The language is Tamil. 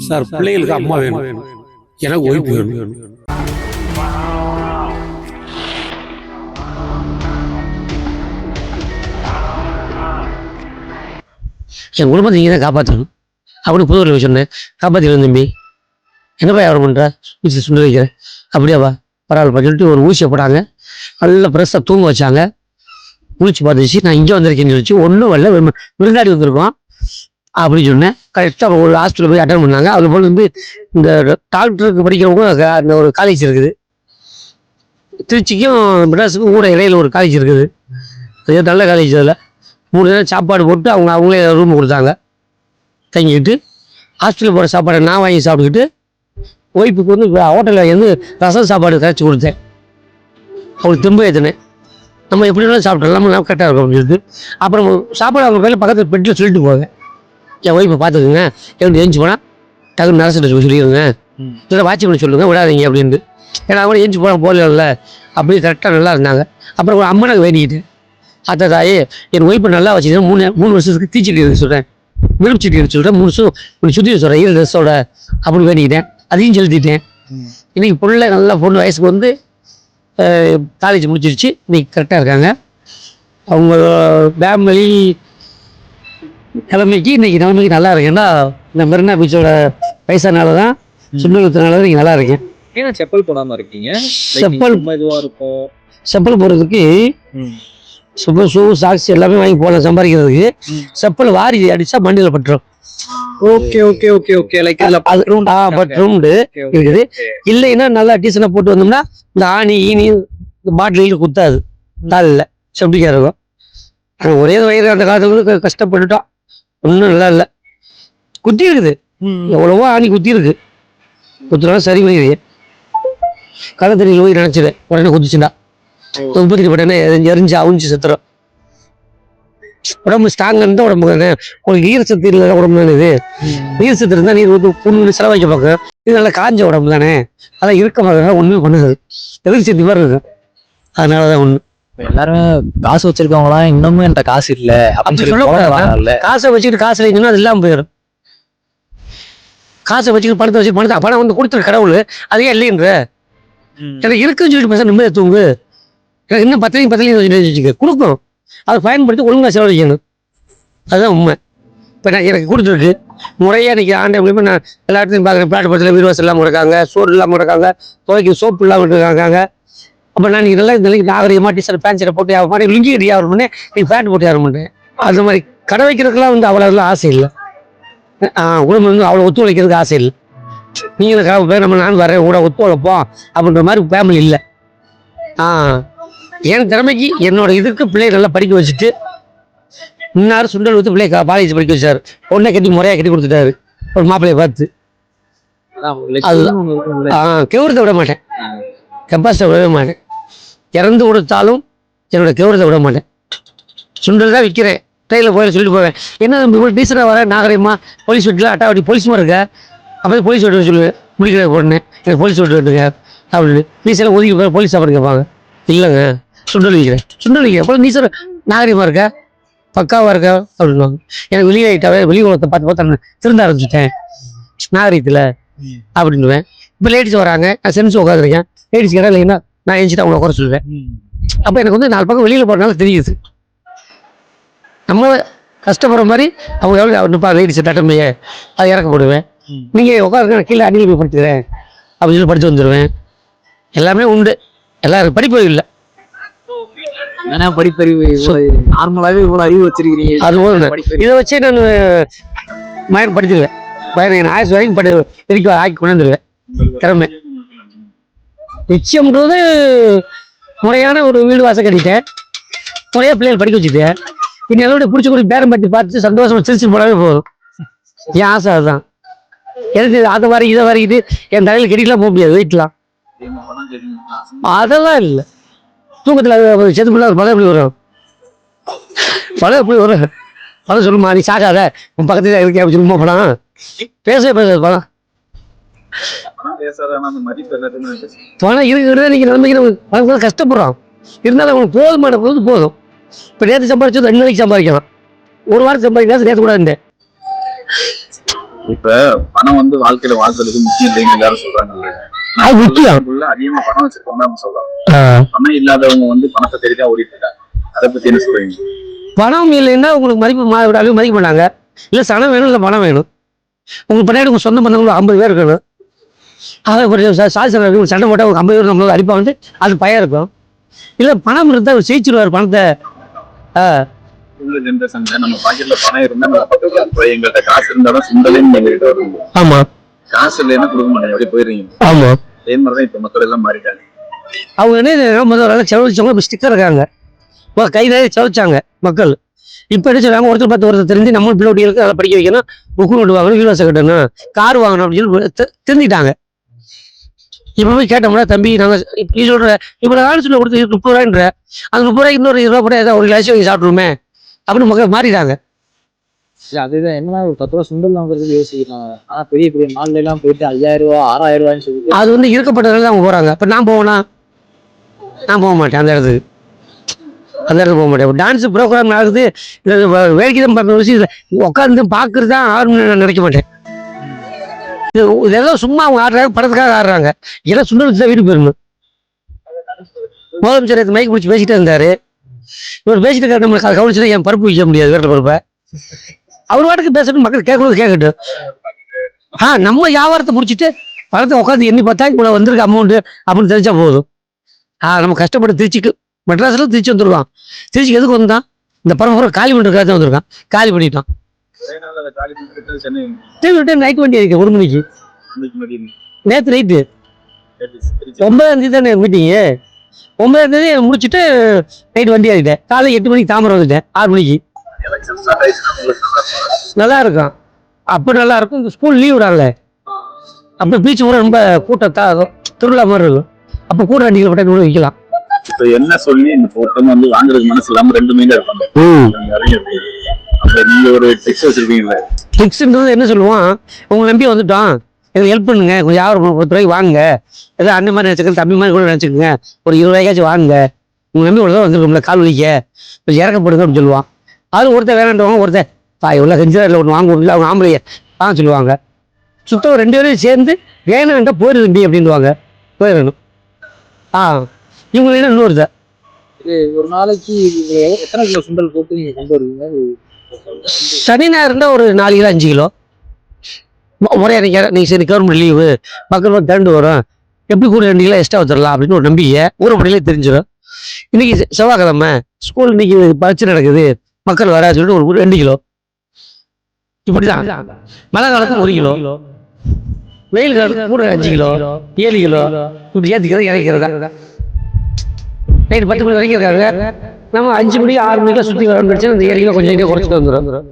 சார் பிள்ளைகளுக்கு அம்மா வேணும், எனக்கு ஒய்ஃப் வேணும். என் குடும்பத்தை நீங்கள் தான் காப்பாற்றணும் அப்படின்னு புதுவரில் சொன்னேன். காப்பாற்றிடுவேன் தம்பி, என்னப்பா வியாபாரம் பண்ணுற வீட்டில் சுண்டல் வைக்கிறேன். அப்படியாப்பா பரவாயில்லப்பா சொல்லிட்டு ஒரு ஊசியை போட்டாங்க. நல்ல ப்ரெஸ்ஸாக தூங்க வச்சாங்க. ஊசி பார்த்துச்சு, நான் இங்கே வந்திருக்கேன்னு சொல்லிச்சு. ஒன்றும் வரல, விருந்தாடி வந்திருக்கோம் அப்படின்னு சொன்னேன். கரெக்டாக ஒரு ஹாஸ்பிட்டல் போய் அட்டன் பண்ணாங்க. அது போல் வந்து இந்த டாக்டருக்கு படிக்கிறவங்க அந்த ஒரு காலேஜ் இருக்குது, திருச்சிக்கும் மெட்ராஸுக்கும் கூட இடையில ஒரு காலேஜ் இருக்குது. அது நல்ல காலேஜ். அதில் 3 நேரம் சாப்பாடு போட்டு அவங்களே ரூம் கொடுத்தாங்க. தங்கிக்கிட்டு ஹாஸ்பிட்டல் போகிற சாப்பாடை நான் வாங்கி சாப்பிட்டுக்கிட்டு ஒய்ஃபுக்கு வந்து ஹோட்டலில் வந்து ரசம் சாப்பாடு கரைச்சி கொடுத்தேன். அவங்களுக்கு திரும்ப ஏற்றினேன். நம்ம எப்படி வேணாலும் சாப்பிட்றலாம், நம்ம கரெக்டாக இருக்கும் அப்படின்னு சொல்லிட்டு அப்புறம் சாப்பாடு அவங்க பேரில் பக்கத்தில் பெட்டில் சொல்லிட்டு போவேன். என் ஒய்ஃபை பார்த்துக்குங்க, எழுந்து எழுந்து போனால் டக்குன்னு நரசிட்ட சொல்லிடுங்க, இல்லை வாட்சி பண்ணி சொல்லுங்கள் விடாதீங்க அப்படின்ட்டு. ஏன்னா அவங்க எழுந்து போனால் போகல அப்படியே கரெக்டாக நல்லா இருந்தாங்க. அப்புறம் ஒரு அம்மனுக்கு வேண்டிக்கிட்டு, அத்தை தாயே என் ஒய்ஃபை நல்லா வச்சுக்கிட்டு 3 வருஷத்துக்கு தீச்சட்டி எடுக்க சொல்கிறேன், விரும்பிச்சிட்டு எடுக்க சொல்கிறேன், 3 வருஷம் இப்படி சுற்றி சொல்கிறேன் ஈர ட்ரெஸ்ஸோட அப்படி வேண்டிக்கிட்டேன். அதையும் செலுத்திட்டேன். இன்றைக்கி பொண்ணு நல்லா பொண்ணு வயசுக்கு வந்து காலேஜ் முடிச்சிருச்சு. இன்றைக்கி கரெக்டாக இருக்காங்க. அவங்க ஃபேமிலி நிலைமைக்கு இன்றைக்கி நிலைமைக்கு நல்லா இருக்கேன்னா இந்த மெரினா பீச்சோட வயசானால தான், சுண்டலத்தினால தான் நீங்கள் நல்லா இருக்கேன். ஏன்னா செப்பல் போடாமல் இருக்கீங்க? செப்பல் போடுறதுக்கு செப்பல் ஷூ சாக்ஸ் எல்லாமே வாங்கி போடலாம் சம்பாதிக்கிறதுக்கு. செப்பல் வாரி அடித்தா மண்டியில் பட்டுரும். Okay okay okay okay like பட்ரூம்டு இருக்குது. இல்லைன்னா நல்லா டீசெண்டாக போட்டு வந்தோம்னா இந்த ஆணி ஈனி பாட்டிலில் குத்தாது, காலில் செப்டிக்காக இருக்கும். நாங்கள் ஒரே வயிறு அந்த காலத்துல கஷ்டப்பட்டுட்டோம், ஒன்றும் நல்லா இல்லை. குத்தி இருக்குது, எவ்வளவோ ஆணி குத்தி இருக்கு. குத்துனாலும் சரி பண்ணிடுது. கலத்தறியில் போய் நினச்சிடு உடனே குதிச்சுட்டா உற்பத்தி உடனே எரிஞ்சு அவிஞ்சு செத்துறோம். உடம்பு ஸ்ட்ராங் இருந்தால் உடம்பு தானே. உங்களுக்கு ஈரசத்து இல்லை உடம்பு தானே. இது ஈரசத்து இருந்தால் நீர் வந்து புண்ணு செலவாய்க்க பார்க்க. இது நல்லா காஞ்ச உடம்பு தானே, அதான் இருக்கமாக ஒன்றுமே பண்ணுது, எதிர்சக்தி மாதிரி இருக்கு. அதனால தான் ஒன்று. எல்லாருமே காசு வச்சிருக்கவங்களாம் இன்னமும் என்கிட்ட காசு இல்லை அப்படின்னு சொல்லி காசை வச்சுக்கிட்டு காசு இல்லைங்கன்னா அது இல்லாமல் போயிடும். காசை வச்சுக்கிட்டு பணத்தை வச்சு பணம் வந்து கொடுத்துரு கடவுள், அதே இல்லைன்ற எனக்கு இருக்குன்னு சொல்லிட்டு பேச நிம்மதியாக தூங்கு. எனக்கு இன்னும் 10 வச்சுக்க கொடுக்கும், அதை பயன்படுத்தி ஒழுங்காக செலவழிக்கணும். அதுதான் உண்மை. இப்போ நான் எனக்கு கொடுத்துருக்கு முறையாக இன்றைக்கி ஆண்டை மூலியமாக நான் எல்லா இடத்தையும் பார்க்குறேன். பிளாட் படத்தில் வீர்வாசம் இல்லாமல் இருக்காங்க, சோறு இல்லாமல் இருக்காங்க, துவைக்க சோப்பு இல்லாமல் இருக்காங்க. அப்போ நான் நீங்கள் நல்லா இந்த நிலைக்கு நாகரிகமாக டிஷர்ட் பேண்ட் ஷர்ட் போட்டு யாரும் மாதிரி லுங்கி கட்டி யாரும் பண்ணேன், நீங்கள் பேண்ட் போட்டு யாரும் பண்ணேன். அந்த மாதிரி கடை வைக்கிறதுக்கெல்லாம் வந்து அவ்வளோலாம் ஆசை இல்லை. குடும்பம் வந்து அவ்வளோ ஒத்துழைக்கிறதுக்கு ஆசை இல்லை. நீங்கள் நம்ம நான் வரேன் கூட ஒத்துழைப்போம் அப்படின்ற மாதிரி ஃபேமிலி இல்லை. என் திறமைக்கு என்னோட இதுக்கு பிள்ளைய நல்லா படிக்க வச்சுட்டு இன்னாரும் சுண்டல் ஊற்றி பிள்ளைய காலேஜ் படிக்க வச்சார். பொண்ணை கட்டி முறையாக கட்டி கொடுத்துட்டாரு ஒரு மாப்பிள்ளையை பார்த்து. அதுதான் கெவுரத்தை விட மாட்டேன், கெப்பாசிட்ட விடவே மாட்டேன். இறந்து கொடுத்தாலும் என்னோட கெவுரத்தை விட மாட்டேன். சுண்டல் தான் விற்கிறேன், ட்ரெயினில் போய் சொல்லிட்டு போவேன். என்ன இவ்வளோ டீசராக வர நாகரிகமாக போலீஸ் வீட்டில் அட்டாவட்டி போலீஸுமா இருக்க, அப்போ போலீஸ் வீட்டு சொல்லுவேன். முடிக்கிற உடனே எனக்கு போலீஸ் வீட்டு வந்துருங்க அப்படின்னு நீசெல்லாம் ஒதுக்கி போய் போலீஸ் சாப்பாடு கேட்பாங்க. இல்லைங்க சுண்டல் விற்கிறேன், சுண்டல் விற்கிறேன். அப்புறம் நீ சார் நாகரிகமாக இருக்க, பக்காவாக இருக்க அப்படின்வாங்க. எனக்கு வெளியாகிட்டாவே வெளி உலகத்தை பார்த்து திருந்த ஆரம்பிச்சுட்டேன் நாகரிகத்தில் அப்படின்னுவேன். இப்போ லேடிஸ் வராங்க, நான் சென்ஸ் உட்காந்துருக்கேன், லேடிஸ் கேட்டால் இல்லைன்னா நான் எழுந்திட்டு அவங்கள உட்கார சொல்லுவேன். அப்போ எனக்கு வந்து 4 பக்கம் வெளியில் போகிறனால தெரியுது நம்ம கஷ்டப்படுற மாதிரி. அவங்க எவ்வளோ நிற்பா லேடிஸ் தட்டமையே அதை இறக்க போடுவேன். நீங்கள் உட்காருங்க கீழே அணியில் போய் படிச்சுக்கிறேன் அப்படின்னு சொல்லி படித்து வந்துடுவேன். எல்லாமே உண்டு, எல்லாரும் படிப்பு இல்லை. ஏன்னா படிப்பறிவு நார்மலாகவே இவ்வளோ அறிவு வச்சிருக்கிறீங்க. அது போதும், இதை வச்சே நான் மயன் படிச்சிருவேன். என் ஆயுசு வரைக்கும் திருக்கி ஆக்கி கொண்டு வந்துடுவேன். திறமை நிச்சயம்ன்றது முறையான ஒரு வீடு வாசல் கட்டிட்டேன், முறையாக பிள்ளைகள் படிக்க வச்சுட்டேன். இன்னும் எல்லோட பிடிச்சி கூட பேரம் பற்றி பார்த்து சந்தோஷமா சிரிச்சு போனாவே போதும். என் ஆசை அதுதான். எனக்கு அதை வரைக்கும் இதை வரைக்கிட்டு என் தலையில் கட்டிக்கலாம் போக முடியாது, வெயிட்லாம் அதெல்லாம் இல்லை. தூக்கத்தில் செத்து பிள்ளை பழம் எப்படி வரும், பழம் எப்படி வரும், பழம் சொல்லுமா நீ சாக்காத உன் பக்கத்துல இருக்கே அப்படி சொல்லுமா படம் பேசவே பேசாது. பழம் பணம் இருக்கிறத நீங்க நிலைமைக்கு கஷ்டப்படுறோம். இருந்தாலும் அவங்களுக்கு போதுமான போது போதும். இப்போ நேற்று சம்பாதிச்சது 2 நாளைக்கு சம்பாதிக்கலாம், ஒரு வாரம் சம்பாதிக்கலாம் நேற்று கூட இருந்தேன். இப்ப பணம் வந்து வாழ்க்கையில வாழ்றதுக்கு முக்கியம் இல்லைன்னு எல்லாரும் சொல்றாங்கல்ல. அது முக்கியம். அதிகமா பணம் வச்சிருக்கவங்க அவங்க சொல்றாங்க. பணம் இல்லாதவங்க வந்து பணத்தை தேடிதான் ஓடிட்டு இருக்காங்க. அதை பத்தி என்ன சொல்றீங்க? பணம் இல்லைன்னா உங்களுக்கு மதிப்பு மதிக்க மாட்டாங்க. இல்லை சனம் வேணும், இல்லை பணம் வேணும். உங்களுக்கு பின்னாடி உங்கள் சொந்த பந்தங்களுக்கு 50 பேர் இருக்கணும். அதை ஒரு சண்டை போட்டால் ஒரு 50 பேர் நம்மளுக்கு அடிப்பா வந்து அது பயம் இருக்கும். இல்லை பணம் இருந்தால் ஜெயிச்சிருவார் பணத்தை. இந்த ஜென்ரேஷன்ல நம்ம பாக்கெட்ல பணம் இருந்தா நம்ம பக்கத்துல போய் எங்கள்கிட்ட காசு இருந்தாலும் சுண்டலைன்னு எங்ககிட்ட வருவாங்க. ஆமாம். காசு இல்லைன்னா கொடுக்க மாட்டேங்க, அப்படியே போயிடுறீங்க. ஆமாம். அதே மாதிரிதான் இப்ப மக்கள் எல்லாம் மாறிட்டாங்க. அவங்க என்ன முதல்ல செலவழிச்சவங்க ஸ்டிக்கர் இருக்காங்க, கை நிறைய செலவச்சாங்க மக்கள். இப்போ என்ன சொல்றாங்க, ஒருத்தர் பார்த்து ஒருத்தர் தெரிஞ்சு நம்ம பிள்ளைகளுக்கு அதை படிக்க வைக்கணும், புக்கு கொண்டு வாங்கணும், வீடு வாசல் கட்டணும், கார் வாங்கணும் அப்படின்னு சொல்லி தெரிஞ்சுட்டாங்க. இப்போ போய் கேட்டோம்னா தம்பி நாங்கள் இப்படி சொல்கிற இப்போ நான் சொல்ல கொடுத்து 30 ரூபாய்ன்ற அந்த 30 ரூபாய்க்கு இன்னொரு 20 ரூபா போட்டால் ஏதாவது ஒரு கிளாஸ் வாங்கி சாப்பிட்ருமே அப்படின்னு மக்கள் மாறிட்டாங்க. அதுதான் என்னன்னா ஒரு 10 ரூபா சுண்டல் வாங்குறதுக்கு யோசிக்கலாம். ஆனா பெரிய பெரிய மால்ல எல்லாம் போயிட்டு 5000 ரூபா 6000 ரூபான்னு சொல்லிட்டு அது வந்து இருக்கப்பட்டதுல தான் அவங்க போகிறாங்க. இப்போ நான் போவேனா? நான் போக மாட்டேன் அந்த இடத்துக்கு. அந்த இடத்துக்கு போக மாட்டேன். டான்ஸ் ப்ரோக்ராம் ஆகுது, வேடிக்கை தான் பார்க்க விஷயம் உட்காந்து பார்க்குறது தான் ஆர்வம் நான் நினைக்க மாட்டேன். இதெல்லாம் சும்மா அவங்க ஆடுறாங்க, படத்துக்காக ஆடுறாங்க. எல்லாம் சுண்டல் தான் வீட்டுக்கு போயிடணும். முதலமைச்சர் மைக் பிடிச்சி பேசிட்டே இருந்தாரு. இவர் பேசிட்டு இருக்காரு, நம்ம கவனிச்சுன்னா என் பருப்பு வைக்க முடியாது, வேற பருப்பை அவர் வாட்டுக்கு பேசணும், மக்கள் கேட்கட்டும். நம்ம வியாபாரத்தை முடிச்சுட்டு பணத்தை உட்காந்து எண்ணி பார்த்தா இவ்வளோ வந்திருக்கு அமௌண்ட் அப்படின்னு தெரிஞ்சா போதும். நம்ம கஷ்டப்பட்டு திருச்சிக்கு மெட்ராஸ்ல திருச்சி வந்துருக்கான். திருச்சிக்கு எதுக்கு வந்தான்? இந்த பரம்பரை காலி பண்ணுறதுக்காக தான் வந்திருக்கான். காலி பண்ணிட்டான். நைட் வண்டி இருக்கு 1 மணிக்கு. நேற்று நைட்டு 9ஆம் தேதி தானே மீட்டிங்கு. 9ஆம் தேதி முடிச்சுட்டு நைட் வண்டி ஆகிட்டேன். காலை 8 மணிக்கு தாமரை வந்துட்டேன். 6 மணிக்கு. நல்லா இருக்கும். அப்போ நல்லா இருக்கும். இந்த ஸ்கூல் லீவ் விடாங்கல்ல, அப்போ பீச் கூட ரொம்ப கூட்டத்தான் திருவிழா மாதிரி இருக்கும். அப்போ கூட வண்டிகள் பட்ட கூட விற்கலாம். இப்ப என்ன சொல்லி இந்த கூட்டம் வந்து வாங்குறதுக்கு மனசு இல்லாம 2 மைண்ட் இருப்பாங்க. நீங்க ஒரு ட்ரிக்ஸ் வச்சிருக்கீங்களா? ட்ரிக்ஸ்ன்றது என்ன சொல்லுவான், உங்களை நம்பி வந்துட்டோம், எனக்கு ஹெல்ப் பண்ணுங்க, கொஞ்சம் யாரும் 10 ரூபாய்க்கு வாங்குங்க, ஏதோ அண்ணன் மாதிரி நினச்சிக்கங்க, தம்பி மாதிரி கூட நினச்சிக்கோங்க, ஒரு 20 ரூபாய்க்காச்சும் வாங்குங்க, உங்கள் நம்பி ஒரு தான் வந்துருக்கோம்ல, கால் வலிக்க கொஞ்சம் இறக்கப்படுங்க அப்படின்னு சொல்லுவான். அது ஒருத்தர் வேணான்றவங்க ஒருத்தர் இவ்வளோ செஞ்சா இல்லை ஒன்று வாங்க இல்லை, அவங்க ஆம்பளைய வாங்க சொல்லுவாங்க. சுத்தம் 2 பேரும் சேர்ந்து வேணான்ட்டா போயிடுதுண்டி அப்படின்வாங்க. போயிடணும். இவங்க இன்னொருத்தர் ஒரு நாளைக்கு எத்தனை கிலோ சுண்டல் போட்டு நீங்க கொண்டு வருவீங்க? சனி ஞாயிறு இருந்தால் ஒரு 4 கிலோ 5 கிலோ ஒரே அன்னைக்கு. நீங்கள் சரி கவர்மெண்ட் லீவு மக்கள் திரண்டு வரும், எப்படி கூட 2 கிலோ எக்ஸ்ட்ரா வச்சிடலாம் அப்படின்னு ஒரு நம்பிக்கை ஊரப்படியிலே தெரிஞ்சிடும். இன்னைக்கு செவ்வாய்க்கிழமை ஸ்கூல், இன்னைக்கு பரீட்சை நடக்குது, மக்கள் வர சொல்லிட்டு ஒரு 2 கிலோ. இப்படிதான் மழை காலத்துக்கு 1 கிலோ, வெயில் காலத்துக்கு கூட 5 கிலோ 7 கிலோ இப்படி ஏற்றிக்கிறது இறக்கிறதா. நைட்டு 10 மணி வரைக்கும் இருக்காங்க. நம்ம 5 மணிக்கு 6 மணிக்கெல்லாம் சுற்றி வரணும்னு நினச்சா அந்த 7 கிலோ கொஞ்சம் குறைச்சிட்டு வந்துடும்.